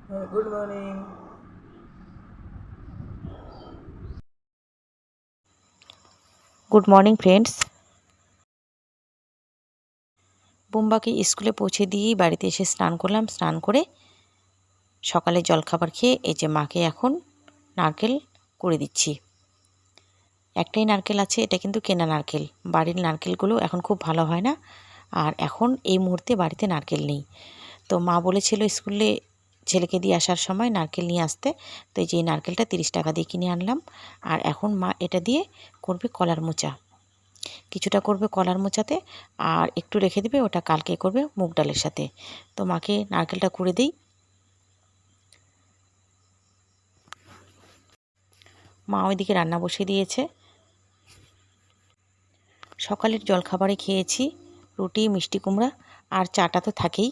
Good morning. Good morning friends. বুম্বাকে স্কুলে পৌঁছে দিয়েই বাড়িতে এসে স্নান করলাম। স্নান করে সকালে জলখাবার খেয়ে এই যে মাকে এখন নারকেল করে দিচ্ছি। একটাই নারকেল আছে, এটা কিন্তু কেনা নারকেল। বাড়ির নারকেলগুলো এখন খুব ভালো হয় না, আর এখন এই মুহূর্তে বাড়িতে নারকেল নেই। তো মা বলেছিল স্কুলে ছেলেকে দিয়ে আসার সময় নারকেল নিয়ে আসতে। তো এই যে এই নারকেলটা 30 টাকা দিয়ে কিনে আনলাম। আর এখন মা এটা দিয়ে করবে কলার মোচা। কিছুটা করবে কলার মোচাতে, আর একটু রেখে দেবে, ওটা কালকে করবে মুগ ডালের সাথে। তো মাকে নারকেলটা কুড়ে দিই। মা ওইদিকে রান্না বসিয়ে দিয়েছে। সকালের জলখাবারে খেয়েছি রুটি, মিষ্টি কুমড়া, আর চাটা তো থাকেই।